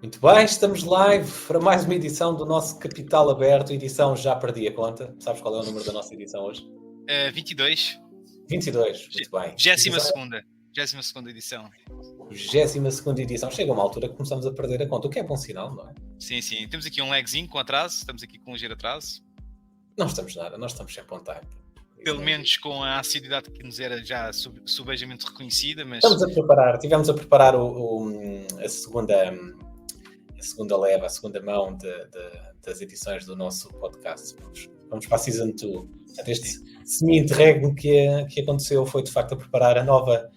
Muito bem, estamos live para mais uma edição do nosso Capital Aberto, edição já perdi a conta. Sabes qual é o número da nossa edição hoje? 22. 22, muito bem. 22ª edição. 22ª edição. Chega uma altura que começamos a perder a conta, o que é bom sinal, não é? Sim. Temos aqui um lagzinho com atraso, estamos aqui com um ligeiro atraso. Não estamos nada, nós estamos sempre on time. Pelo menos com a assiduidade que nos era já subejamente reconhecida, mas... Tivemos a preparar a segunda leva, a segunda mão das edições do nosso podcast. Vamos para a Season 2. Este semi-interregno que aconteceu foi, de facto, a preparar a nova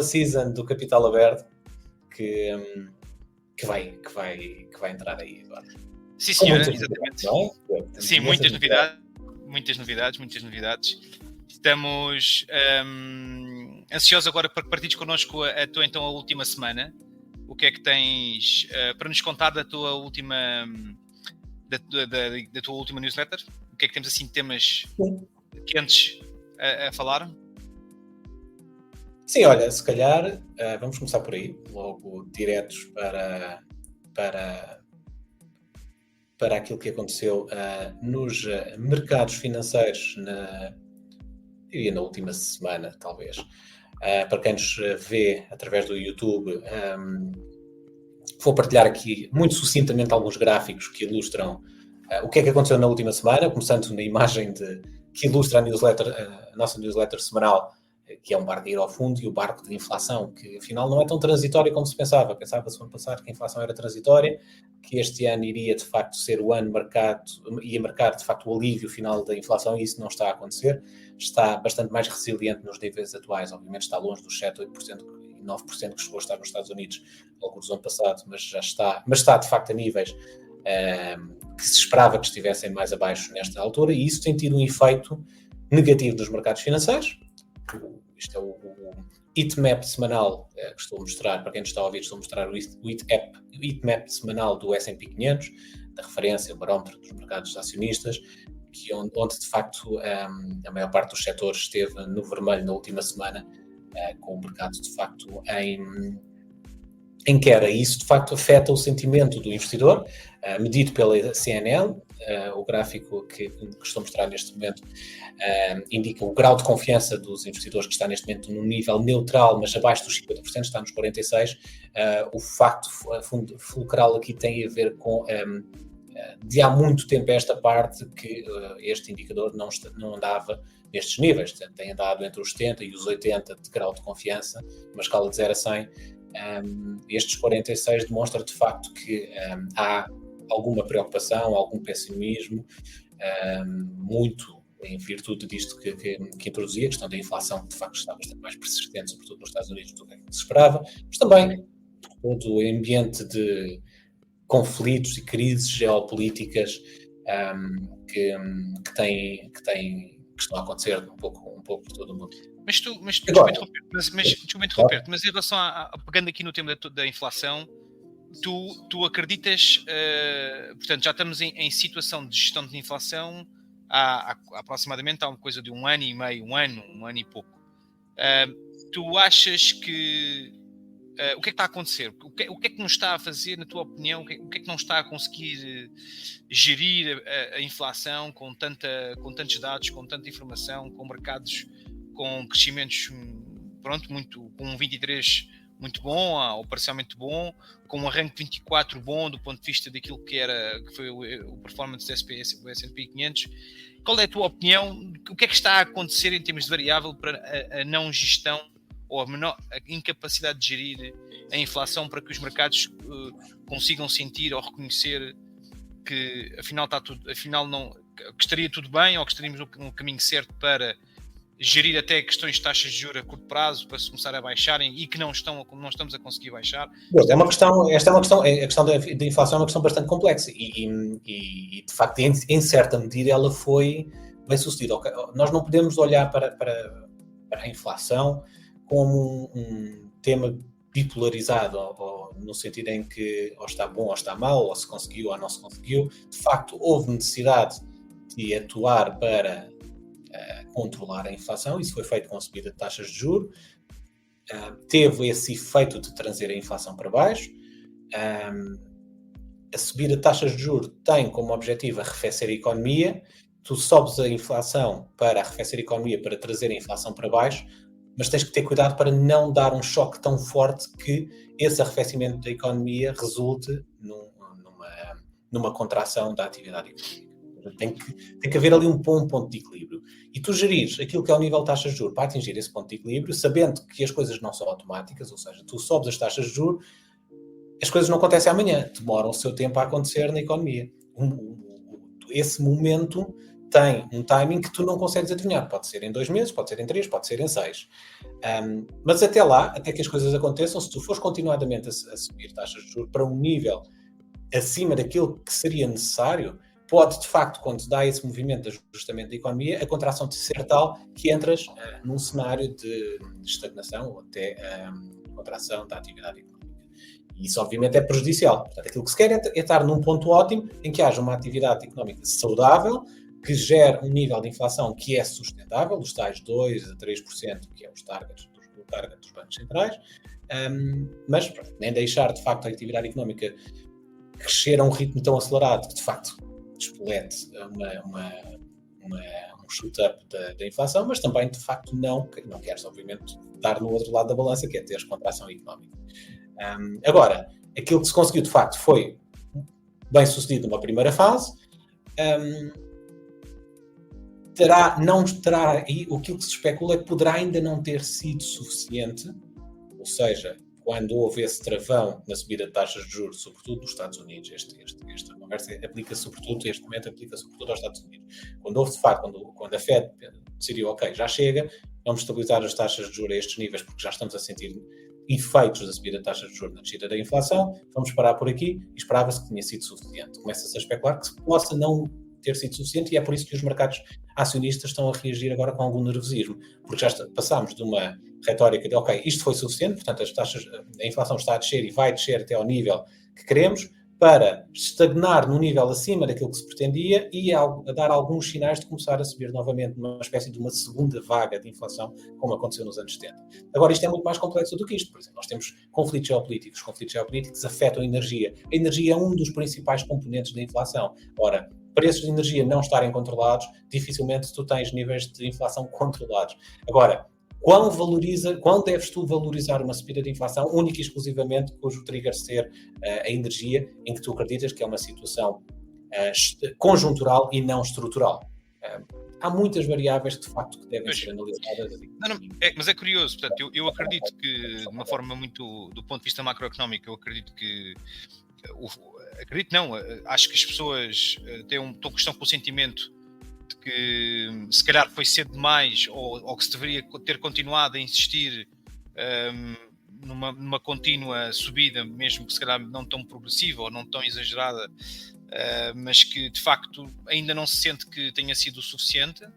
Season do Capital Aberto, que vai entrar aí agora. Sim, senhora, exatamente. Sim, muitas novidades. Estamos ansiosos agora para que partilhes connosco a tua última semana. O que é que tens para nos contar da tua última newsletter? O que é que temos assim de temas quentes a falar? Sim, olha, se calhar vamos começar por aí, logo diretos para aquilo que aconteceu nos mercados financeiros na última semana, talvez. Para quem nos vê através do YouTube, vou partilhar aqui muito sucintamente alguns gráficos que ilustram o que é que aconteceu na última semana, começando na imagem que ilustra a nossa newsletter semanal, que é um barco a ir ao fundo, e o barco de inflação, que afinal não é tão transitório como se pensava. Pensava-se no ano passado que a inflação era transitória, que este ano iria de facto ser o ano ia marcar de facto o alívio final da inflação, e isso não está a acontecer. Está bastante mais resiliente nos níveis atuais, obviamente está longe dos 7, 8% e 9% que chegou a estar nos Estados Unidos alguns do ano passado, mas está de facto a níveis que se esperava que estivessem mais abaixo nesta altura, e isso tem tido um efeito negativo nos mercados financeiros. Isto é o heatmap semanal que estou a mostrar, para quem nos está a ouvir, estou a mostrar o heatmap semanal do S&P 500, da referência, o barómetro dos mercados acionistas, onde de facto a maior parte dos setores esteve no vermelho na última semana, com o mercado de facto em queda. E isso de facto afeta o sentimento do investidor, medido pela CNN. O gráfico que estou a mostrar neste momento indica o grau de confiança dos investidores, que está neste momento num nível neutral, mas abaixo dos 50%, está nos 46%. O facto fulcral aqui tem a ver com de há muito tempo esta parte que este indicador não andava nestes níveis, tem andado entre os 70 e os 80 de grau de confiança, uma escala de 0 a 100. Estes 46 demonstra de facto que há alguma preocupação, algum pessimismo, muito em virtude disto que introduzi, a questão da inflação, que de facto está bastante mais persistente, sobretudo nos Estados Unidos, do que se esperava, mas também todo o ambiente de conflitos e crises geopolíticas que estão a acontecer um pouco por todo o mundo. Desculpa interromper-te, mas em relação pegando aqui no tema da inflação, tu acreditas, portanto, já estamos em situação de gestão de inflação há aproximadamente uma coisa de um ano e meio, um ano e pouco. Tu achas que o que é que está a acontecer? O que é que não está a fazer, na tua opinião? O que é que não está a conseguir gerir a inflação com tantos dados, com tanta informação, com mercados com crescimentos, com um 23 muito bom, ou parcialmente bom, com um arranque de 24 bom do ponto de vista daquilo que foi o performance do S&P 500. Qual é a tua opinião? O que é que está a acontecer em termos de variável para a não gestão ou a incapacidade de gerir a inflação, para que os mercados consigam sentir ou reconhecer que afinal que estaria tudo bem, ou que estaríamos no caminho certo para gerir até questões de taxas de juros a curto prazo para se começar a baixarem e que não estamos a conseguir baixar? A questão da inflação é uma questão bastante complexa e de facto, em certa medida, ela foi bem sucedida. Nós não podemos olhar para a inflação como um tema bipolarizado, ou no sentido em que ou está bom ou está mau, ou se conseguiu ou não se conseguiu. De facto, houve necessidade de atuar para controlar a inflação. Isso foi feito com a subida de taxas de juros, teve esse efeito de trazer a inflação para baixo, a subir a taxas de juros tem como objetivo arrefecer a economia, tu sobes a inflação para arrefecer a economia, para trazer a inflação para baixo, mas tens que ter cuidado para não dar um choque tão forte que esse arrefecimento da economia resulte numa contração da atividade económica. Tem que haver ali um ponto de equilíbrio. E tu gerires aquilo que é o nível de taxas de juros para atingir esse ponto de equilíbrio, sabendo que as coisas não são automáticas, ou seja, tu sobes as taxas de juros, as coisas não acontecem amanhã, demoram o seu tempo a acontecer na economia. Esse momento tem um timing que tu não consegues adivinhar. Pode ser em 2 meses, pode ser em 3, pode ser em 6. Mas até lá, até que as coisas aconteçam, se tu fores continuadamente a subir taxas de juros para um nível acima daquilo que seria necessário, pode, de facto, quando dá esse movimento de ajustamento da economia, a contração de ser tal que entras num cenário de estagnação ou até contração da atividade económica. E isso, obviamente, é prejudicial. Portanto, aquilo que se quer é estar num ponto ótimo em que haja uma atividade económica saudável, que gere um nível de inflação que é sustentável, os tais 2% a 3%, que é os targets dos bancos centrais, mas nem deixar, de facto, a atividade económica crescer a um ritmo tão acelerado que, de facto, despolete um shoot-up da inflação, mas também, de facto, não queres, obviamente, estar no outro lado da balança, que é ter contração económica. Agora, aquilo que se conseguiu, de facto, foi bem sucedido numa primeira fase, não terá, e aquilo que se especula é que poderá ainda não ter sido suficiente, ou seja, quando houve esse travão na subida de taxas de juros, sobretudo nos Estados Unidos, esta conversa aplica sobretudo, este momento aplica sobretudo aos Estados Unidos. Quando houve, de facto, quando a Fed decidiu, ok, já chega, vamos estabilizar as taxas de juros a estes níveis, porque já estamos a sentir efeitos da subida de taxas de juros na descida da inflação, vamos parar por aqui, e esperava-se que tinha sido suficiente. Começa-se a especular que possa não ter sido suficiente, e é por isso que os mercados acionistas estão a reagir agora com algum nervosismo, porque já passámos de uma retórica de, ok, isto foi suficiente, portanto a inflação está a descer e vai descer até ao nível que queremos, para estagnar no nível acima daquilo que se pretendia e a dar alguns sinais de começar a subir novamente numa espécie de uma segunda vaga de inflação, como aconteceu nos anos 70. Agora, isto é muito mais complexo do que isto. Por exemplo, nós temos conflitos geopolíticos. Os conflitos geopolíticos afetam a energia. A energia é um dos principais componentes da inflação. Ora, preços de energia não estarem controlados, dificilmente tu tens níveis de inflação controlados. Agora, quão deves tu valorizar uma subida de inflação única e exclusivamente cujo trigger ser a energia, em que tu acreditas que é uma situação conjuntural e não estrutural? Há muitas variáveis que, de facto, que devem ser analisadas. Mas é curioso, portanto, eu acredito que, de uma forma muito, do ponto de vista macroeconómico, eu acredito que acho que as pessoas estão com o sentimento de que se calhar foi cedo demais ou que se deveria ter continuado a insistir numa contínua subida, mesmo que se calhar não tão progressiva ou não tão exagerada, mas que de facto ainda não se sente que tenha sido o suficiente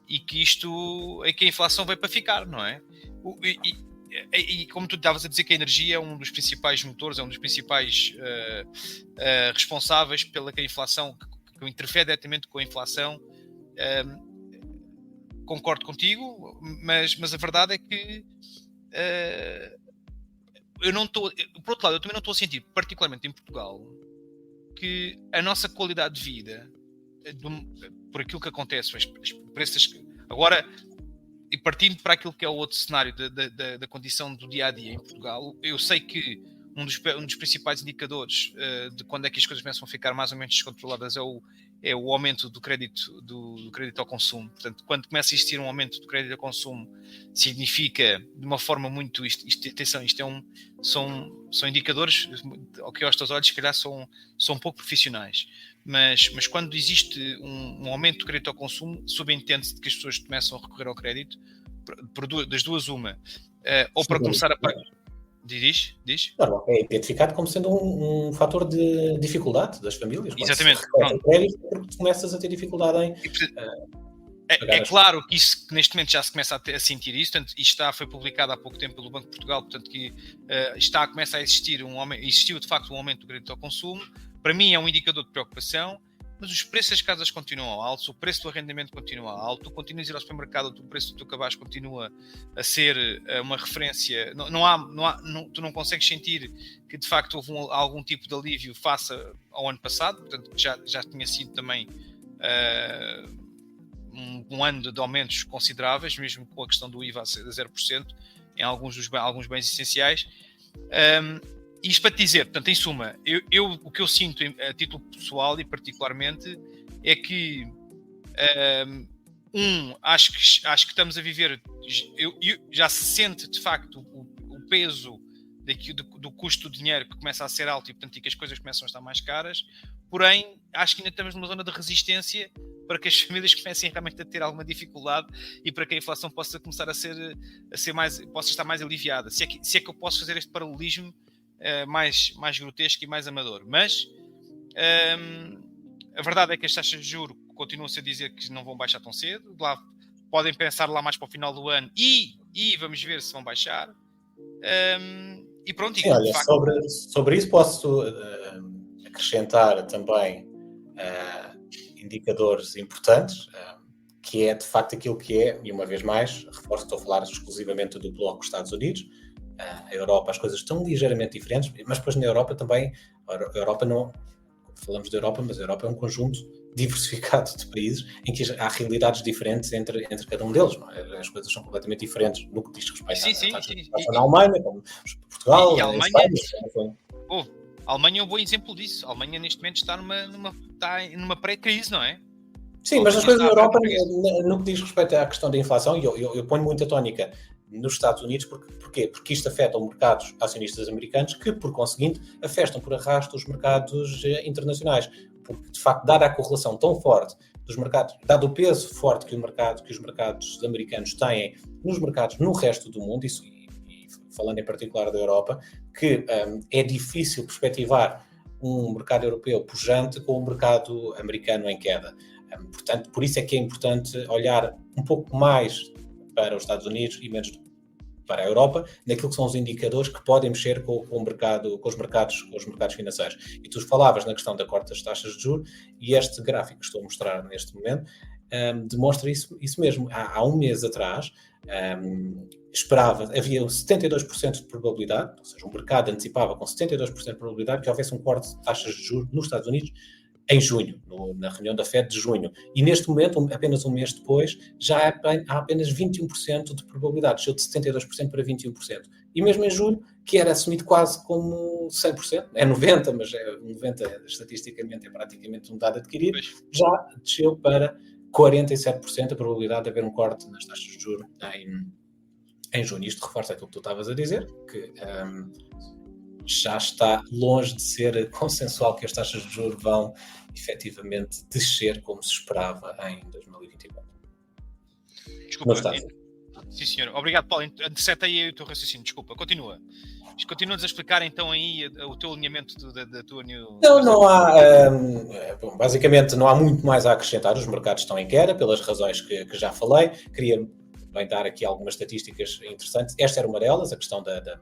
e que isto é que a inflação veio para ficar, não é? E como tu estavas a dizer que a energia é um dos principais motores, é um dos principais responsáveis pela que a inflação, que interfere diretamente com a inflação, concordo contigo, mas a verdade é que eu não estou, por outro lado, eu também não estou a sentir, particularmente em Portugal, que a nossa qualidade de vida, por aquilo que acontece, agora, e partindo para aquilo que é o outro cenário da condição do dia-a-dia em Portugal, eu sei que um dos principais indicadores de quando é que as coisas começam a ficar mais ou menos descontroladas é o aumento do crédito ao consumo. Portanto, quando começa a existir um aumento do crédito ao consumo, significa, de uma forma muito... São indicadores, ao que aos teus olhos, se calhar são pouco profissionais. Mas quando existe um aumento do crédito ao consumo, subentende-se que as pessoas começam a recorrer ao crédito, das duas uma. Ou para começar a pagar... Diz? Não, é identificado como sendo um fator de dificuldade das famílias. Exatamente. Crédito, porque começas a ter dificuldade em... É claro que neste momento já se começa a sentir isso. Portanto, isto foi publicado há pouco tempo pelo Banco de Portugal, portanto que começa a existir existiu de facto um aumento do crédito ao consumo. Para mim é um indicador de preocupação, mas os preços das casas continuam altos, o preço do arrendamento continua alto, tu continuas a ir ao supermercado, o preço do teu cabaz continua a ser uma referência, tu não consegues sentir que de facto houve algum tipo de alívio face ao ano passado, portanto já tinha sido também um ano de aumentos consideráveis, mesmo com a questão do IVA a 0% em alguns bens essenciais. Isto para te dizer, portanto, em suma, o que eu sinto a título pessoal e particularmente é que acho que estamos a viver, já se sente de facto o peso do custo do dinheiro que começa a ser alto e portanto que as coisas começam a estar mais caras, porém acho que ainda estamos numa zona de resistência para que as famílias comecem realmente a ter alguma dificuldade e para que a inflação possa começar a ser mais, possa estar mais aliviada, se é que eu posso fazer este paralelismo mais grotesco e mais amador, mas a verdade é que as taxas de juros continuam-se a dizer que não vão baixar tão cedo, lá podem pensar lá mais para o final do ano e vamos ver se vão baixar. E pronto. Sim, olha, sobre isso posso acrescentar também indicadores importantes, que é de facto aquilo que é, e uma vez mais, reforço que estou a falar exclusivamente do bloco Estados Unidos. A Europa, as coisas estão ligeiramente diferentes, mas depois na Europa também, a Europa não, falamos da Europa, mas a Europa é um conjunto diversificado de países em que há realidades diferentes entre cada um deles, não é? As coisas são completamente diferentes no que diz respeito à na Alemanha, como Portugal, e a Alemanha, Espanha. A Alemanha é um bom exemplo disso. A Alemanha neste momento está numa pré-crise, não é? Sim, mas as coisas na Europa, no que diz respeito à questão da inflação, e eu ponho muita tónica nos Estados Unidos, porquê? Porque isto afeta os mercados acionistas americanos, que, por conseguinte, afetam por arrasto os mercados internacionais. Porque, de facto, dada a correlação tão forte dos mercados, dado o peso forte que os mercados americanos têm nos mercados no resto do mundo, e falando em particular da Europa, que é difícil perspectivar um mercado europeu pujante com um mercado americano em queda. Portanto, por isso é que é importante olhar um pouco mais para os Estados Unidos e menos para a Europa, naquilo que são os indicadores que podem mexer com os mercados financeiros. E tu falavas na questão da corte das taxas de juros, e este gráfico que estou a mostrar neste momento demonstra isso mesmo. Há um mês atrás, havia 72% de probabilidade, ou seja, o mercado antecipava com 72% de probabilidade que houvesse um corte de taxas de juros nos Estados Unidos em junho, na reunião da FED de junho. E neste momento, apenas um mês depois, já há apenas 21% de probabilidade, desceu de 72% para 21%. E mesmo em julho, que era assumido quase como 100%, é 90%, mas 90% estatisticamente é praticamente um dado adquirido, já desceu para 47% a probabilidade de haver um corte nas taxas de juros em junho. Isto reforça aquilo que tu estavas a dizer, que já está longe de ser consensual que as taxas de juros vão efetivamente descer como se esperava em 2024. Desculpa. Sim, senhor. Obrigado, Paulo. Antecetei aí o teu raciocínio. Desculpa. Continua-nos a explicar então aí o teu alinhamento da tua new... Não há... basicamente não há muito mais a acrescentar. Os mercados estão em queda pelas razões que já falei. Queria bem dar aqui algumas estatísticas interessantes. Esta era uma delas, a questão da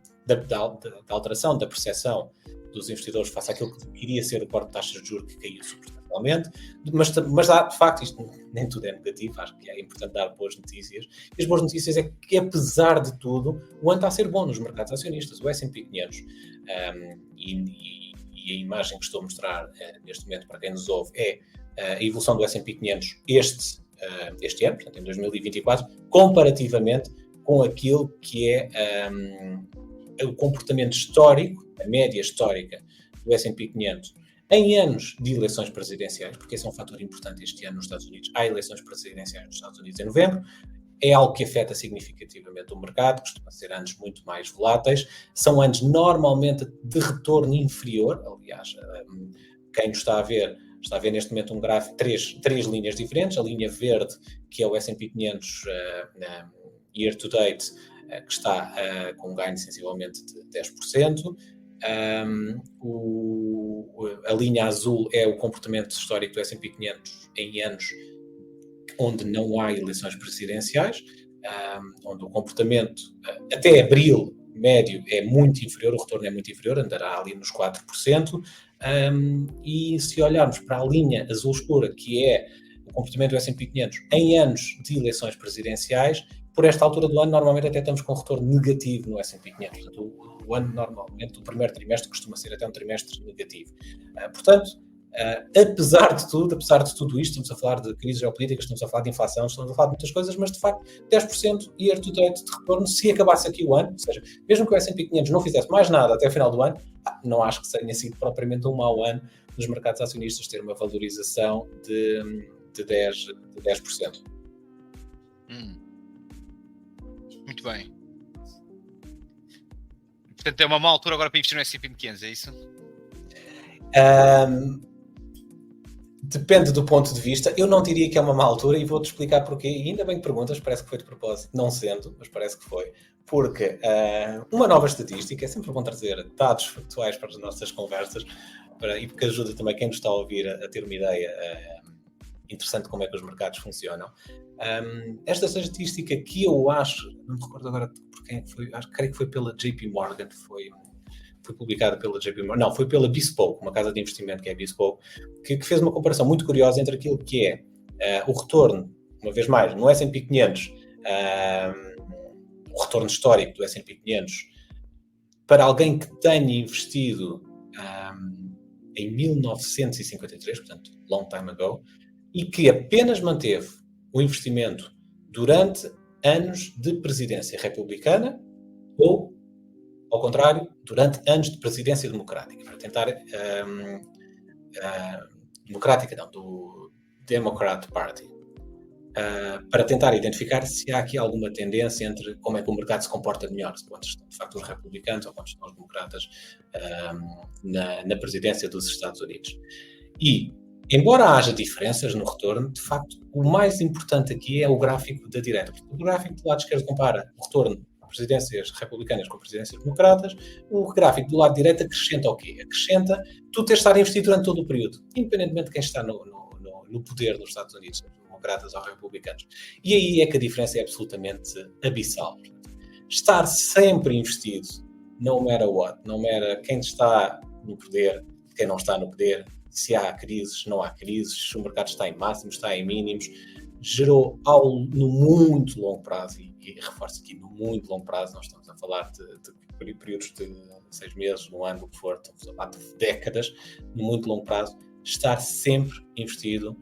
alteração da percepção dos investidores face àquilo que iria ser o corte de taxas de juros, que caiu substancialmente. Mas há, de facto, isto nem tudo é negativo, acho que é importante dar boas notícias. E as boas notícias é que, apesar de tudo, o ano está a ser bom nos mercados acionistas. O S&P 500 e a imagem que estou a mostrar neste momento para quem nos ouve é a evolução do S&P 500 este ano, portanto em 2024, comparativamente com aquilo que é o comportamento histórico, a média histórica do S&P 500 em anos de eleições presidenciais, porque esse é um fator importante este ano nos Estados Unidos. Há eleições presidenciais nos Estados Unidos em novembro, é algo que afeta significativamente o mercado, costuma ser anos muito mais voláteis, são anos normalmente de retorno inferior, aliás, quem nos está a ver neste momento um gráfico, três linhas diferentes, a linha verde, que é o S&P 500 year to date, que está com um ganho sensivelmente de 10%, a linha azul é o comportamento histórico do S&P 500 em anos onde não há eleições presidenciais, onde o comportamento até abril médio é muito inferior, o retorno é muito inferior, andará ali nos 4%, E se olharmos para a linha azul escura, que é o comportamento do S&P 500 em anos de eleições presidenciais, por esta altura do ano, normalmente até estamos com um retorno negativo no S&P 500. Portanto, o ano, normalmente, o primeiro trimestre costuma ser até um trimestre negativo. Portanto, apesar de tudo isto, estamos a falar de crises geopolíticas, estamos a falar de inflação, estamos a falar de muitas coisas, mas de facto 10% year to date de retorno se acabasse aqui o ano, ou seja, mesmo que o S&P 500 não fizesse mais nada até o final do ano, não acho que tenha sido propriamente um mau ano nos mercados acionistas ter uma valorização de 10%. Muito bem. Portanto, é uma má altura agora para investir no S&P 500, é isso? Depende do ponto de vista. Eu não diria que é uma má altura e vou-te explicar porquê. E ainda bem que perguntas, parece que foi de propósito, não sendo, mas parece que foi. Porque uma nova estatística, é sempre bom trazer dados factuais para as nossas conversas e porque ajuda também quem nos está a ouvir a ter uma ideia interessante de como é que os mercados funcionam. Esta estatística que eu acho, não me recordo agora por quem foi, creio que foi pela JP Morgan, foi publicada pela JP Morgan, não, foi pela Bespoke, uma casa de investimento que é a Bespoke, que fez uma comparação muito curiosa entre aquilo que é o retorno, uma vez mais, no S&P 500, o retorno histórico do S&P 500, para alguém que tenha investido em 1953, portanto, long time ago, e que apenas manteve o investimento durante anos de presidência republicana ou, ao contrário, durante anos de presidência democrática, para tentar do Democrat Party, para tentar identificar se há aqui alguma tendência entre como é que o mercado se comporta melhor, se quando estão de facto os republicanos ou quando estão os democratas na presidência dos Estados Unidos. E, embora haja diferenças no retorno, de facto, o mais importante aqui é o gráfico da direita. O gráfico do lado esquerdo compara o retorno de presidências republicanas com presidências democratas. O gráfico do lado direito acrescenta o quê? Acrescenta tu teres estado a investir durante todo o período, independentemente de quem está no poder nos Estados Unidos, democratas ou republicanos. E aí é que a diferença é absolutamente abissal. Estar sempre investido, no matter what, no matter quem está no poder, quem não está no poder, se há crises, não há crises, se o mercado está em máximos, está em mínimos, gerou no muito longo prazo, e reforço aqui, no muito longo prazo, nós estamos a falar de períodos de 6 meses, um ano, o que for, estamos a falar de décadas, no muito longo prazo, estar sempre investido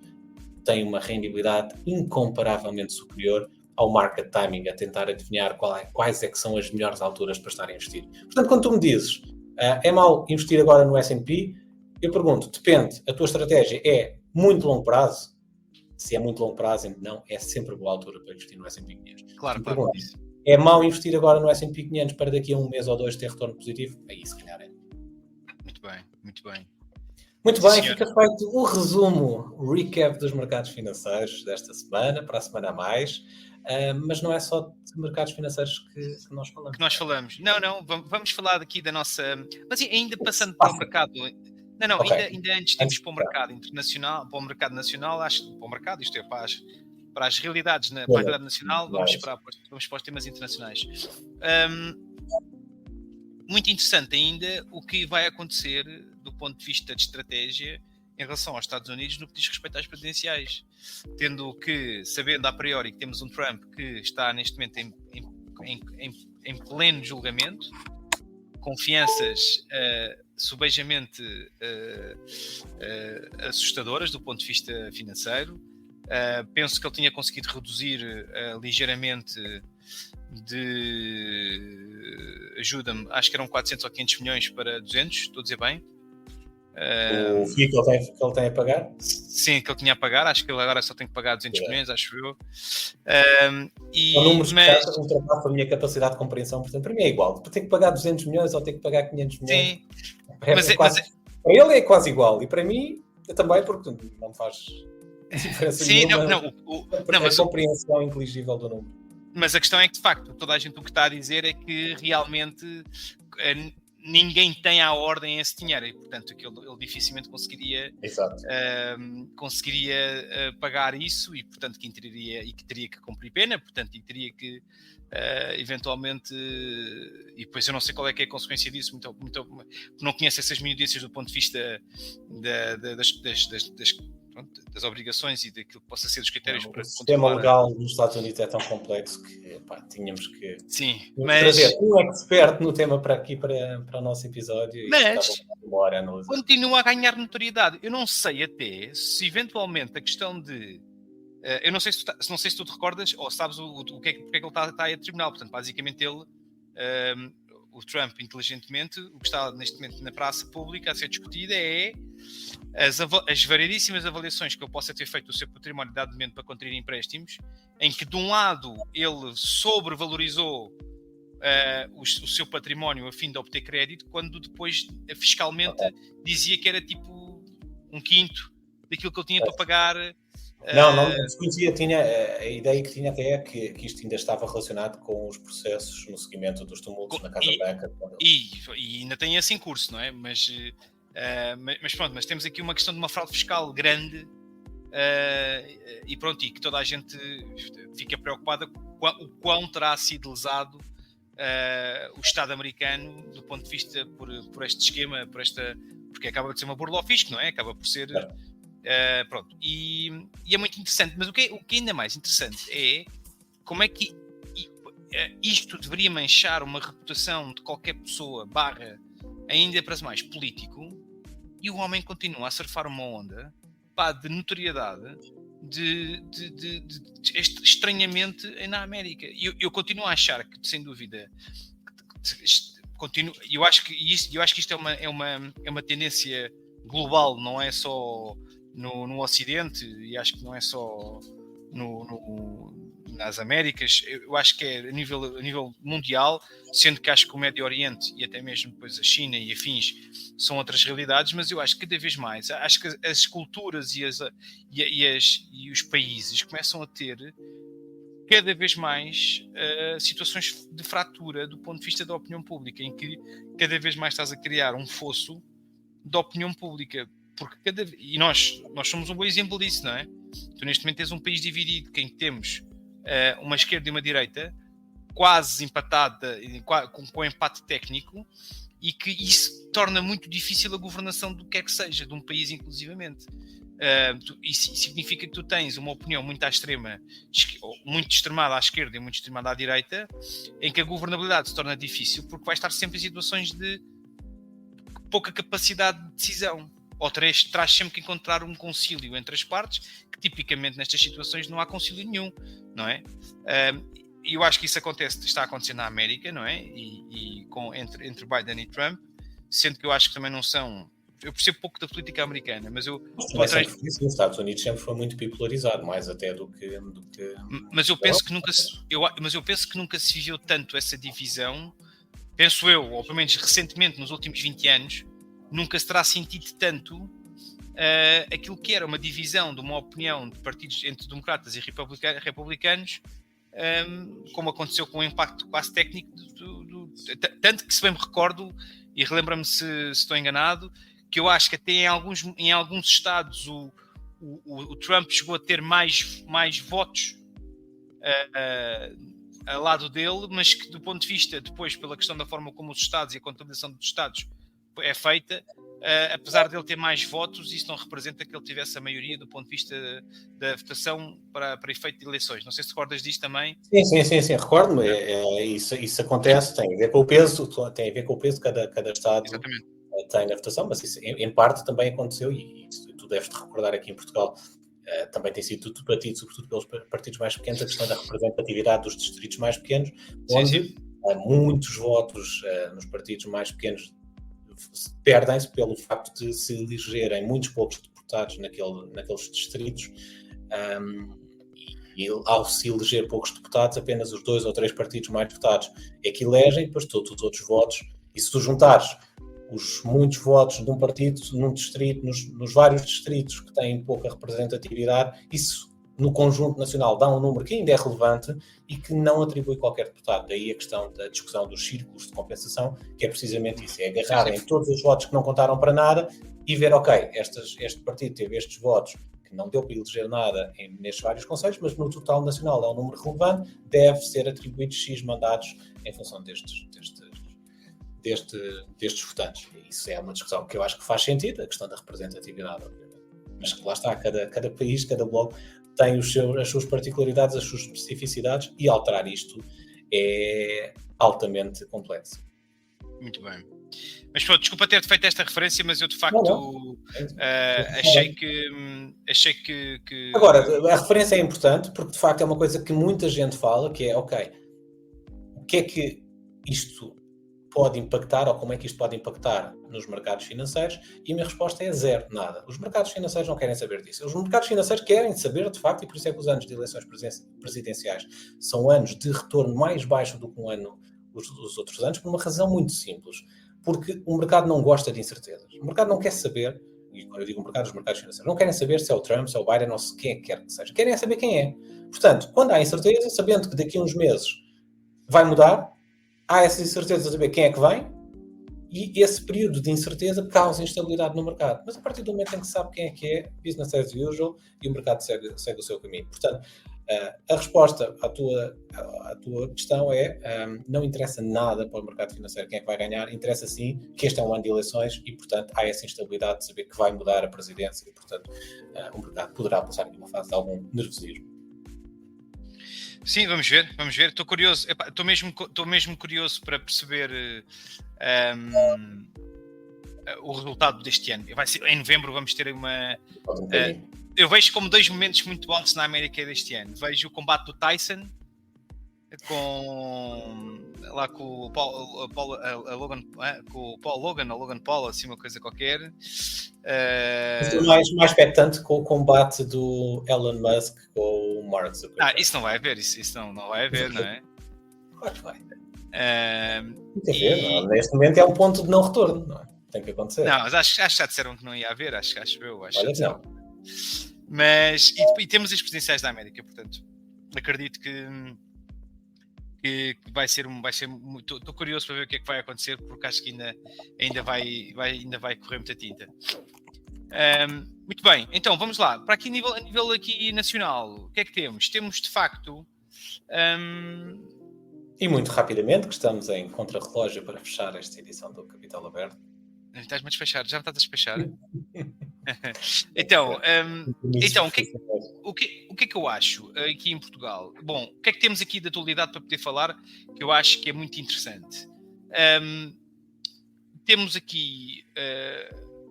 tem uma rendibilidade incomparavelmente superior ao market timing, a tentar adivinhar quais é que são as melhores alturas para estar investido. Portanto, quando tu me dizes, é mau investir agora no S&P, eu pergunto, depende, a tua estratégia é muito longo prazo? Se é muito longo prazo, não, é sempre boa altura para investir no S&P 500. Claro. É mau investir agora no S&P 500 para daqui a um mês ou dois ter retorno positivo? Aí, se calhar é. Muito bem. Muito bem, fica feito o resumo, o recap dos mercados financeiros desta semana, para a semana a mais. Mas não é só de mercados financeiros que nós falamos. Não, vamos falar aqui da nossa... Mas ainda passando para o mercado... Não, okay. ainda antes de irmos para o mercado internacional, para o mercado nacional, acho que para o mercado, isto é, para as realidades, para a realidade nacional, vamos para os temas internacionais. Muito interessante ainda o que vai acontecer do ponto de vista de estratégia em relação aos Estados Unidos no que diz respeito às presidenciais. Sabendo a priori que temos um Trump que está neste momento em pleno julgamento, confianças subejamente assustadoras do ponto de vista financeiro. Penso que ele tinha conseguido reduzir ligeiramente ajuda-me, acho que eram 400 ou 500 milhões para 200, estou a dizer bem? O FII que ele tem a pagar? Sim, que ele tinha a pagar, acho que ele agora só tem que pagar 200 milhões, acho eu. O número de ultrapassa a minha capacidade de compreensão, portanto, para mim é igual. Ter que pagar 200 milhões ou ter que pagar 500 milhões. Sim, para ele é quase igual, e para mim também, porque não faz diferença nenhuma. A compreensão inteligível do número. Mas a questão é que, de facto, toda a gente o que está a dizer é que realmente ninguém tem à ordem esse dinheiro e, portanto, que ele dificilmente conseguiria pagar isso e, portanto, que teria que cumprir pena, portanto, e teria que eventualmente, e depois eu não sei qual é que é a consequência disso, não conheço essas minudências do ponto de vista das obrigações e daquilo que possa ser os critérios para o sistema controlar. legal nos Estados Unidos é tão complexo que tínhamos que trazer um expert no tema para aqui, para o nosso episódio. Mas continua a ganhar notoriedade. Eu não sei até se eventualmente a questão de... eu não sei se tu te recordas ou sabes porque é que ele está a tribunal. Portanto, basicamente ele... o Trump, inteligentemente, o que está neste momento na praça pública a ser discutido é as variedíssimas avaliações que ele possa ter feito do seu património dadomente para contrair empréstimos, em que de um lado ele sobrevalorizou o seu património a fim de obter crédito, quando depois fiscalmente dizia que era tipo um quinto daquilo que ele tinha para pagar. Não desconhecia, a ideia que tinha até é que isto ainda estava relacionado com os processos no seguimento dos tumultos na Casa Branca. E ainda tem esse em curso, não é? Mas pronto, mas temos aqui uma questão de uma fraude fiscal grande e pronto, e que toda a gente fica preocupada o quão terá sido lesado o Estado americano do ponto de vista por este esquema, porque acaba de ser uma burla ao fisco, não é? Acaba por ser... pronto, e é muito interessante, mas o que é ainda mais interessante é como é que isto deveria manchar uma reputação de qualquer pessoa ainda para mais político, e o homem continua a surfar uma onda de notoriedade estranhamente na América. Eu continuo a achar que, sem dúvida, eu acho que isto é uma tendência global, não é só no Ocidente, e acho que não é só nas Américas. Eu acho que é a nível mundial, sendo que acho que o Médio Oriente e até mesmo depois a China e afins são outras realidades, mas eu acho que cada vez mais, acho que as culturas e os países começam a ter cada vez mais situações de fratura do ponto de vista da opinião pública, em que cada vez mais estás a criar um fosso da opinião pública, porque e nós somos um bom exemplo disso, não é? Tu neste momento tens um país dividido, em que temos uma esquerda e uma direita quase empatada, com empate técnico, e que isso torna muito difícil a governação do que é que seja, de um país inclusivamente. Isso significa que tu tens uma opinião muito muito extremada à esquerda e muito extremada à direita, em que a governabilidade se torna difícil, porque vai estar sempre em situações de pouca capacidade de decisão, ou terás sempre que encontrar um concílio entre as partes, que tipicamente nestas situações não há concílio nenhum, não é? E eu acho que isso está a acontecer na América, não é? Entre Biden e Trump, sendo que eu acho que também não são... Eu percebo pouco da política americana, mas os Estados Unidos sempre foi muito bipolarizado, mais até do que... Mas eu penso que nunca se viveu tanto essa divisão, penso eu, ou pelo menos recentemente, nos últimos 20 anos, nunca se terá sentido tanto aquilo que era uma divisão de uma opinião de partidos entre democratas e republicanos, como aconteceu com um impacto quase técnico, tanto que, se bem me recordo, e relembra-me se estou enganado, que eu acho que até em alguns estados o Trump chegou a ter mais votos ao lado dele, mas que, do ponto de vista, depois, pela questão da forma como os estados e a contabilização dos estados é feita, apesar de ele ter mais votos, isso não representa que ele tivesse a maioria do ponto de vista da votação para efeito de eleições. Não sei se recordas disto também. Sim, recordo-me. Isso acontece, tem a ver com o peso que cada estado Exatamente. Tem na votação, mas isso em parte também aconteceu, e tu deves-te recordar aqui em Portugal, também tem sido tudo debatido, sobretudo pelos partidos mais pequenos, a questão da representatividade dos distritos mais pequenos, onde muitos votos nos partidos mais pequenos perdem-se pelo facto de se elegerem muitos poucos deputados naqueles distritos, e ao se eleger poucos deputados, apenas os 2 ou 3 partidos mais votados é que elegem, depois todos os outros votos, e se tu juntares os muitos votos de um partido num distrito, nos vários distritos que têm pouca representatividade, isso no conjunto nacional dá um número que ainda é relevante e que não atribui qualquer deputado. Daí a questão da discussão dos círculos de compensação, que é precisamente isso, é agarrarem todos os votos que não contaram para nada e ver, ok, este partido teve estes votos que não deu para eleger nada nestes vários conselhos, mas no total nacional é um número relevante, deve ser atribuídos X mandatos em função destes votantes. Isso é uma discussão que eu acho que faz sentido, a questão da representatividade, obviamente. Mas que lá está, cada país, cada bloco tem as suas particularidades, as suas especificidades, e alterar isto é altamente complexo. Muito bem. Mas pronto, desculpa ter feito esta referência, mas eu de facto achei que... Agora, a referência é importante porque de facto é uma coisa que muita gente fala, que é, ok, o que é que isto pode impactar, ou como é que isto pode impactar nos mercados financeiros? E a minha resposta é zero, nada. Os mercados financeiros não querem saber disso. Os mercados financeiros querem saber, de facto, e por isso é que os anos de eleições presidenciais são anos de retorno mais baixo do que os outros anos, por uma razão muito simples. Porque o mercado não gosta de incertezas. O mercado não quer saber, e quando eu digo mercado, os mercados financeiros, não querem saber se é o Trump, se é o Biden, ou se quem é que quer que seja. Querem saber quem é. Portanto, quando há incerteza, sabendo que daqui a uns meses vai mudar, há essa incerteza de saber quem é que vem, e esse período de incerteza causa instabilidade no mercado. Mas a partir do momento em que se sabe quem é que é, business as usual, e o mercado segue o seu caminho. Portanto, a resposta à tua questão é, não interessa nada para o mercado financeiro quem é que vai ganhar, interessa sim que este é um ano de eleições e, portanto, há essa instabilidade de saber que vai mudar a presidência e, portanto, o mercado poderá passar aqui uma fase de algum nervosismo. Sim, vamos ver. Estou curioso. Estou mesmo curioso para perceber o resultado deste ano. Vai ser, em novembro vamos ter uma... eu vejo como dois momentos muito altos na América deste ano. Vejo o combate do Tyson com o Logan Paul, assim uma coisa qualquer. Estou mais expectante com o combate do Elon Musk com o Mark Zuckerberg. Isso não vai haver, isso não vai haver, não é? Claro que vai. Neste momento é um ponto de não retorno, não é? Tem que acontecer. Não, mas acho que já disseram que não ia haver, acho eu. Olha, não. Mas, e temos as presidenciais da América, portanto, acredito que vai ser muito... Estou curioso para ver o que é que vai acontecer, porque acho que ainda vai correr muita tinta. Muito bem, então vamos lá. Para aqui, a nível aqui nacional, o que é que temos? Temos, de facto... E muito rapidamente, que estamos em contrarrelógio para fechar esta edição do Capital Aberto. Estás-me a despachar? Já me estás a despachar? Então, o que é que eu acho aqui em Portugal? Bom, o que é que temos aqui de atualidade para poder falar, que eu acho que é muito interessante? Temos aqui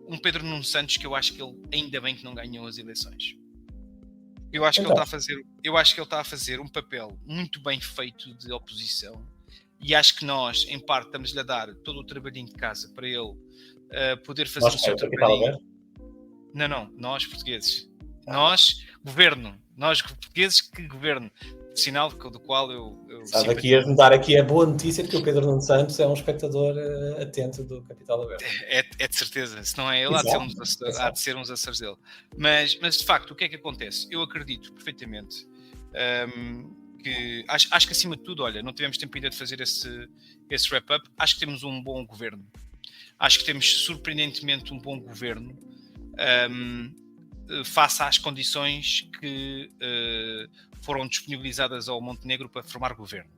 um Pedro Nuno Santos, que eu acho que ele ainda bem que não ganhou as eleições. Eu acho que ele está a fazer um papel muito bem feito de oposição, e acho que nós, em parte, estamos-lhe a dar todo o trabalhinho de casa para ele poder fazer o seu trabalhinho. Não, nós portugueses. Nós, governo. Nós portugueses que governo. Sinal do qual eu Estava aqui a dar aqui a boa notícia de que o Pedro Nuno Santos é um espectador atento do Capital Aberto. É de certeza. Se não é ele, há de ser uns Açores dele. Mas, de facto, o que é que acontece? Eu acredito perfeitamente que... Acho que, acima de tudo, olha, não tivemos tempo ainda de fazer esse wrap-up. Acho que temos um bom governo. Acho que temos, surpreendentemente, um bom governo face às condições que foram disponibilizadas ao Montenegro para formar governo.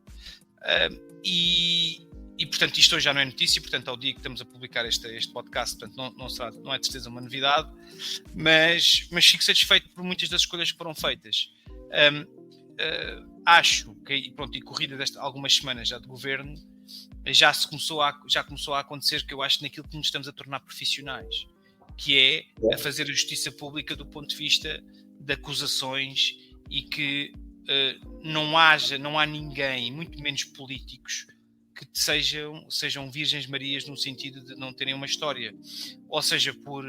E, portanto, isto hoje já não é notícia, portanto, ao dia que estamos a publicar este podcast, portanto, não é de certeza uma novidade, mas fico satisfeito por muitas das escolhas que foram feitas. Acho que, e corrida algumas semanas já de governo, já começou a acontecer, que eu acho, naquilo que nos estamos a tornar profissionais, que é a fazer a justiça pública do ponto de vista de acusações, e que não há ninguém, muito menos políticos, que sejam virgens marias no sentido de não terem uma história, ou seja, por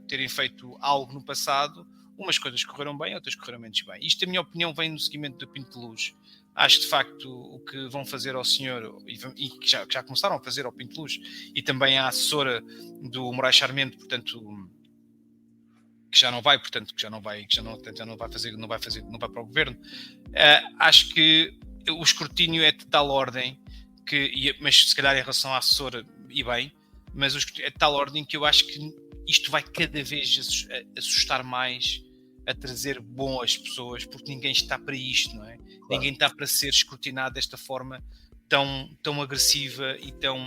terem feito algo no passado, umas coisas correram bem, outras correram menos bem. Isto, a minha opinião, vem no seguimento do Pinto de Luz. Acho, de facto, o que vão fazer ao senhor, e que já começaram a fazer ao Pinto de Luz, e também à assessora do Moraes Charmente, portanto, que já não vai, portanto, que já não vai fazer, não vai para o governo. Acho que o escrutínio é de tal ordem mas se calhar em relação à assessora, e bem, mas é de tal ordem que eu acho que isto vai cada vez assustar mais a trazer bom às pessoas, porque ninguém está para isto, não é? Claro. Ninguém está para ser escrutinado desta forma tão agressiva e tão...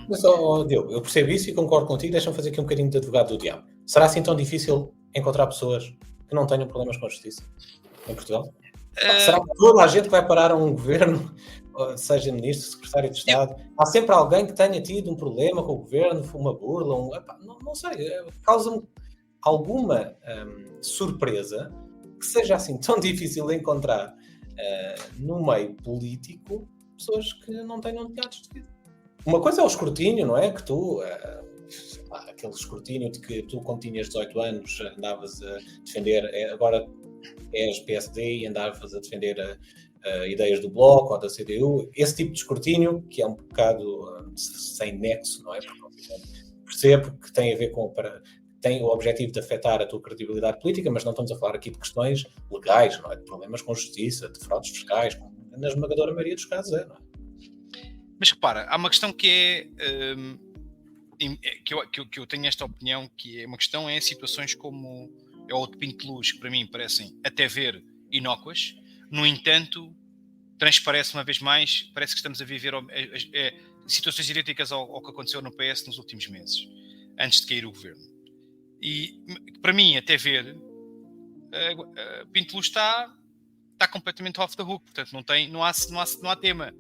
Mas, Diogo, eu percebo isso e concordo contigo. Deixa-me fazer aqui um bocadinho de advogado do diabo. Será assim tão difícil encontrar pessoas que não tenham problemas com a justiça em Portugal? Será que toda a gente que vai parar a um governo, seja ministro, secretário de Estado, há sempre alguém que tenha tido um problema com o governo, uma burla, não sei, causa-me alguma surpresa que seja assim tão difícil de encontrar no meio político pessoas que não tenham teatros de vida. Uma coisa é o escrutínio, não é? Que tu, aquele escrutínio de que tu, quando tinhas 18 anos, andavas a defender, agora és PSD e andavas a defender ideias do Bloco ou da CDU, esse tipo de escrutínio, que é um bocado sem nexo, não é? Porque percebo que tem a ver tem o objetivo de afetar a tua credibilidade política, mas não estamos a falar aqui de questões legais, não é? De problemas com justiça, de fraudes fiscais, na esmagadora maioria dos casos não é? Mas repara, há uma questão que que eu tenho esta opinião, que é uma questão situações como é o de Pinto Luz, que para mim parecem até ver inócuas, no entanto, transparece uma vez mais, parece que estamos a viver situações idênticas ao que aconteceu no PS nos últimos meses, antes de cair o governo. E para mim, até ver, Pinto Luz está completamente off the hook, portanto não há tema.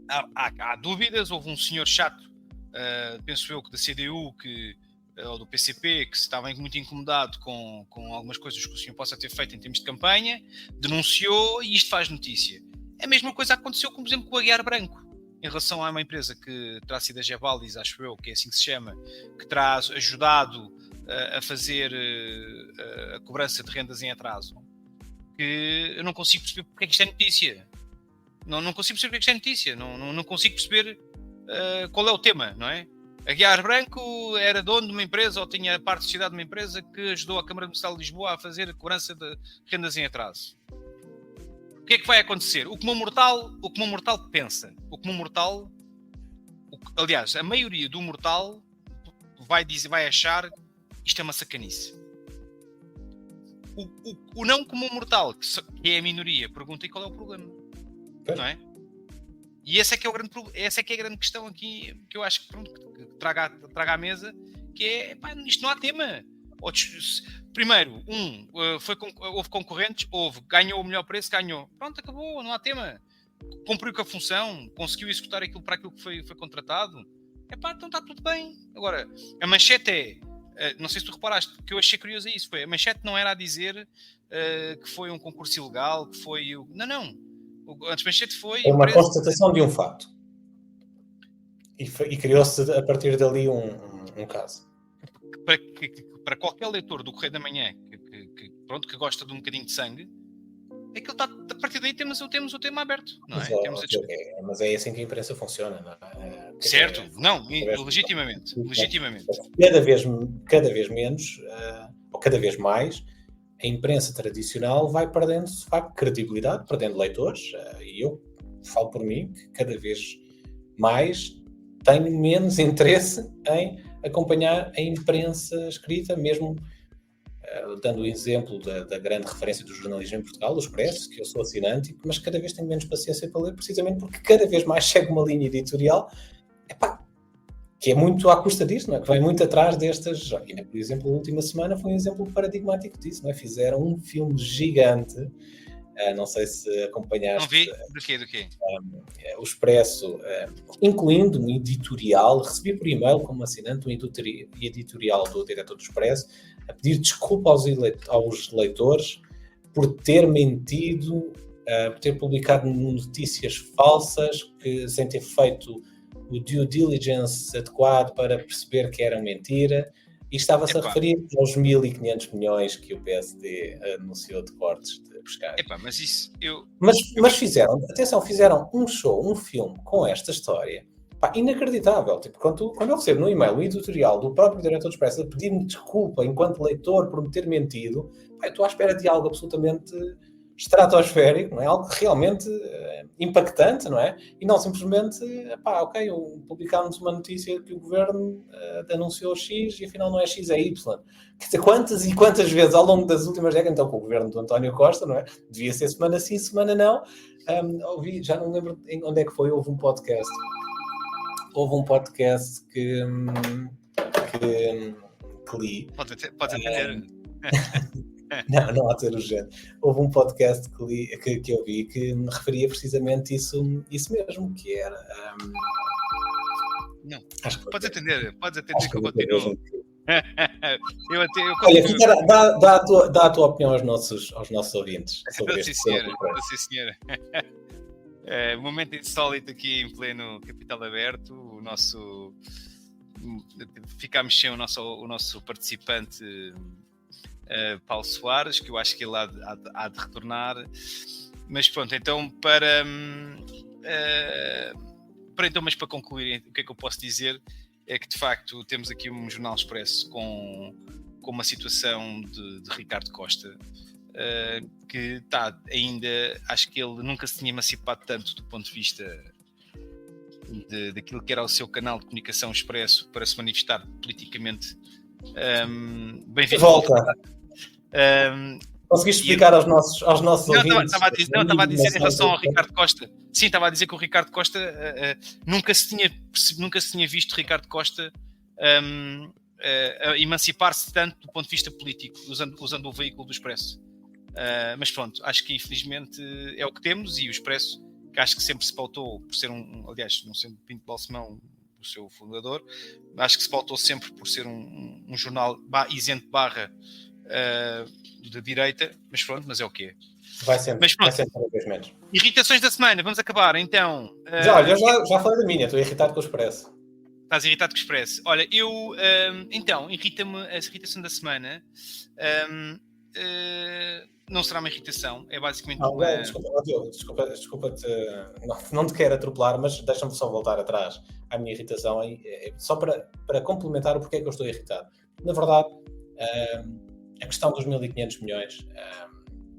Há dúvidas, houve um senhor chato, penso eu, que da CDU, ou do PCP, que estava muito incomodado com algumas coisas que o senhor possa ter feito em termos de campanha, denunciou e isto faz notícia. A mesma coisa aconteceu, por exemplo, com o Aguiar Branco, em relação a uma empresa que terá sido a Gevalis, acho eu, que é assim que se chama, que terá ajudado a fazer a cobrança de rendas em atraso, que eu não consigo perceber porque é que isto é notícia. Não consigo perceber porque é que isto é notícia. Não consigo perceber qual é o tema, não é? Aguiar Branco era dono de uma empresa ou tinha parte de sociedade de uma empresa que ajudou a Câmara Municipal de Lisboa a fazer a cobrança de rendas em atraso. O que é que vai acontecer? O comum mortal pensa. Aliás, a maioria do mortal vai achar isto é uma sacanice. O não comum mortal, que é a minoria, pergunta qual é o problema. Não é? E essa é que é a grande questão aqui, que eu acho que traga à mesa, que é, isto não há tema. Primeiro, houve concorrentes, ganhou o melhor preço, ganhou. Pronto, acabou, não há tema. Cumpriu com a função, conseguiu executar para aquilo que foi contratado. Então está tudo bem. Agora, a manchete não sei se tu reparaste, porque eu achei curioso isso, a manchete não era a dizer que foi um concurso ilegal, que foi... Não. A manchete foi... Uma constatação de um fato. E criou-se a partir dali um caso. Para qualquer leitor do Correio da Manhã que gosta de um bocadinho de sangue, aquilo está, a partir daí temos o tema aberto, não é? Mas é assim que a imprensa funciona, não é? Certo, legitimamente. Cada vez menos, ou cada vez mais, a imprensa tradicional vai perdendo, de facto, credibilidade, perdendo leitores, e eu falo por mim que cada vez mais tenho menos interesse em acompanhar a imprensa escrita, mesmo dando o exemplo da grande referência do jornalismo em Portugal, o Expresso, que eu sou assinante, mas cada vez tenho menos paciência para ler, precisamente porque cada vez mais segue uma linha editorial que é muito à custa disso, não é? Que vai muito atrás destas... E, por exemplo, a última semana foi um exemplo paradigmático disso, não é? Fizeram um filme gigante, não sei se acompanhaste... Não vi? Do quê? O Expresso, incluindo um editorial, recebi por e-mail como assinante um editorial do diretor do Expresso a pedir desculpa aos leitores por ter mentido, por ter publicado notícias falsas, sem ter feito o due diligence adequado para perceber que era mentira, e estava-se a referir aos 1.500 milhões que o PSD anunciou de cortes de pescais. Mas isso... Mas fizeram um filme com esta história, Pá, inacreditável. Tipo, quando eu recebo no e-mail um editorial do próprio diretor do Expresso a pedir-me desculpa enquanto leitor por me ter mentido, pá, eu estou à espera de algo absolutamente estratosférico, não é? Algo realmente impactante, não é? E não simplesmente, pá, ok, publicámos uma notícia que o governo anunciou X e afinal não é X, é Y. Quer dizer, quantas e quantas vezes ao longo das últimas décadas, então com o governo do António Costa, não é? Devia ser semana sim, semana não. Ouvi, já não lembro onde é que foi, houve um podcast que li. Pode atender. Não há de ser urgente. Houve um podcast que eu vi que me referia precisamente isso mesmo, que era... Não, podes atender que eu continuo. continuo. Olha, dá a tua opinião aos nossos ouvintes sobre este tema. Sim, senhora. Momento insólito aqui em pleno Capital Aberto. Ficámos sem o nosso participante Paulo Soares, que eu acho que ele há de retornar. Mas pronto, então para concluir, o que é que eu posso dizer é que de facto temos aqui um Jornal Expresso com uma situação de Ricardo Costa, que está ainda, acho que ele nunca se tinha emancipado tanto do ponto de vista daquilo que era o seu canal de comunicação Expresso para se manifestar politicamente. Bem-vindo. Volta. Conseguiste explicar aos nossos ouvintes? Estava a dizer em relação ao Ricardo Costa. Sim, estava a dizer que o Ricardo Costa nunca se tinha visto Ricardo Costa emancipar-se tanto do ponto de vista político, usando o veículo do Expresso. Mas pronto, acho que infelizmente é o que temos, e o Expresso, que acho que sempre se pautou por ser aliás, não sendo Pinto Balsemão o seu fundador, acho que se pautou sempre por ser um jornal isento barra de direita, mas pronto, mas é o que é. Vai sempre cada vez menos. Irritações da semana, vamos acabar então. Já falei da minha, estou irritado com o Expresso. Estás irritado com o Expresso. Olha, então, irrita-me a irritação da semana. Não será uma irritação, é basicamente Desculpa-te, não te quero atropelar, mas deixa-me só voltar atrás à minha irritação, só para complementar o porquê é que eu estou irritado. Na verdade, a questão dos 1.500 milhões,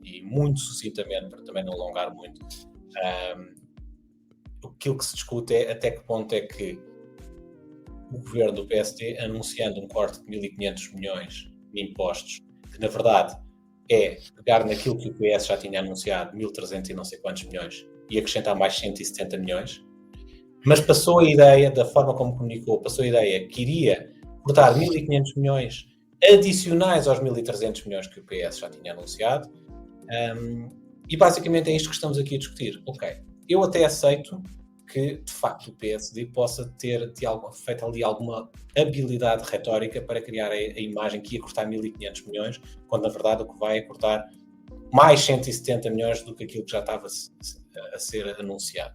e muito sucintamente, para também não alongar muito, aquilo que se discute é até que ponto é que o governo do PSD, anunciando um corte de 1.500 milhões de impostos, que na verdade é pegar naquilo que o PS já tinha anunciado, 1.300 e não sei quantos milhões, e acrescentar mais 170 milhões, mas passou a ideia, da forma como comunicou, que iria cortar 1.500 milhões adicionais aos 1.300 milhões que o PS já tinha anunciado, e basicamente é isto que estamos aqui a discutir. Ok, eu até aceito que, de facto, o PSD possa ter feito ali alguma habilidade retórica para criar a imagem que ia cortar 1.500 milhões, quando, na verdade, o que vai é cortar mais 170 milhões do que aquilo que já estava a ser anunciado.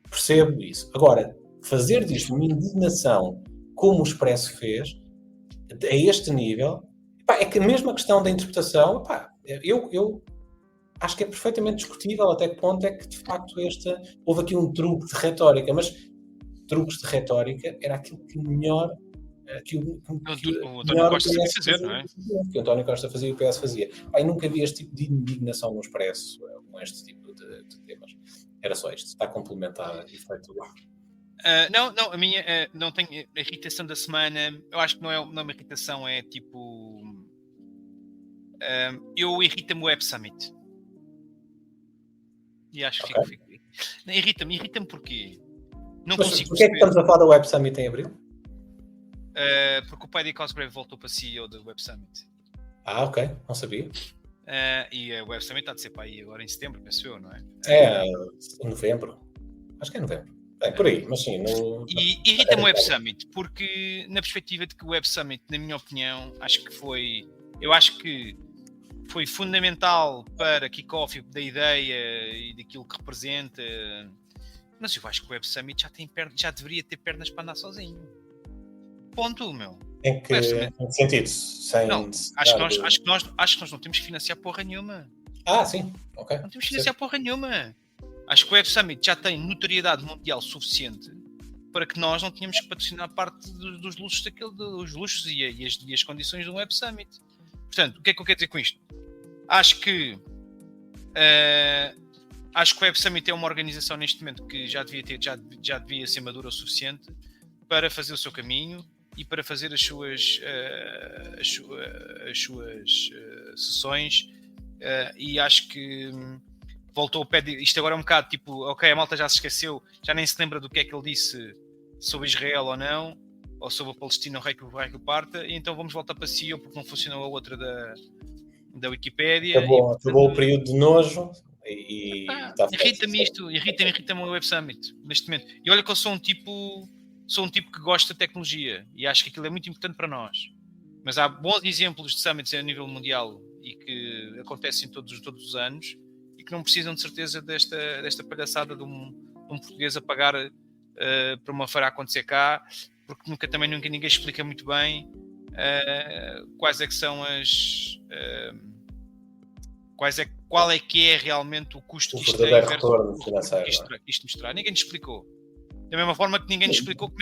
Percebo isso. Agora, fazer disto uma indignação, como o Expresso fez, a este nível, é que mesmo a questão da interpretação, eu acho que é perfeitamente discutível até que ponto é que, de facto, houve aqui um truque de retórica, mas truques de retórica era aquilo que melhor que o António Costa sabia fazer, não é? Que o António Costa fazia e o PS fazia. E nunca vi este tipo de indignação no Expresso com este tipo de temas. Era só isto. Está complementar e feito lá. Não, a minha não tem a irritação da semana. Eu acho que não é uma irritação, é tipo eu irrita-me o Web Summit. E acho que fico. Irrita-me porquê? Não consigo. Porquê é que estamos a falar da Web Summit em abril? Porque o Paddy Cosgrave voltou para CEO do Web Summit. Ok, não sabia. E a Web Summit está de ser para aí agora em setembro, penso eu, não é? Em novembro. Acho que é novembro. Por aí, mas sim. E irrita-me o Web Summit, porque na perspectiva de que o Web Summit, na minha opinião, eu acho que foi fundamental para kick-off da ideia e daquilo que representa, mas eu acho que o Web Summit já deveria ter pernas para andar sozinho. Ponto, meu. Em que sentido? Acho que nós não temos que financiar porra nenhuma. Sim. Ok. Não temos que financiar porra nenhuma. Acho que o Web Summit já tem notoriedade mundial suficiente para que nós não tínhamos que patrocinar parte dos luxos dos luxos e as condições do Web Summit. Portanto, o que é que eu quero dizer com isto? Acho que o Web Summit é uma organização neste momento que já devia ser madura o suficiente para fazer o seu caminho e para fazer as suas sessões, e acho que voltou ao pé de... Isto agora é um bocado tipo, ok, a malta já se esqueceu, já nem se lembra do que é que ele disse sobre Israel ou não, ou sobre a Palestina, o rei que o parta, e então vamos voltar para si, porque não funcionou a outra da Wikipédia. Acabou o período de nojo e irrita-me o Web Summit neste momento. E olha que eu sou um tipo que gosta de tecnologia e acho que aquilo é muito importante para nós. Mas há bons exemplos de summits a nível mundial e que acontecem todos os anos e que não precisam de certeza desta palhaçada de um português a pagar para uma feira acontecer cá, porque também nunca ninguém explica muito bem quais é que são qual é que é realmente o custo que isto tem retorno financeiro, que isto mostrar. Ninguém te explicou. Da mesma forma que ninguém nos explicou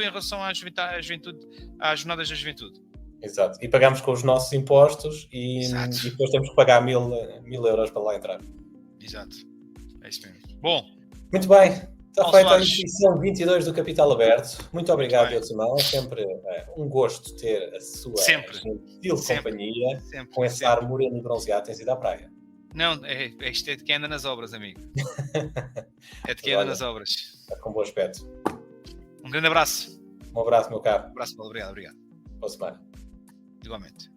em relação à juventude, às jornadas da juventude. Exato. E pagamos com os nossos impostos e depois temos que pagar 1000 euros para lá entrar. Exato. É isso mesmo. Bom. Muito bem. Está feita a edição 22 do Capital Aberto. Muito obrigado, Diogo Simão. É sempre um gosto ter a sua gentil companhia com esse ar moreno e bronzeado. Tens ido à praia? Não, isto é de quem anda nas obras, amigo. É de quem anda nas obras. Está com bom aspecto. Um grande abraço. Um abraço, meu caro. Um abraço, Paulo. Obrigado. Boa semana. Igualmente.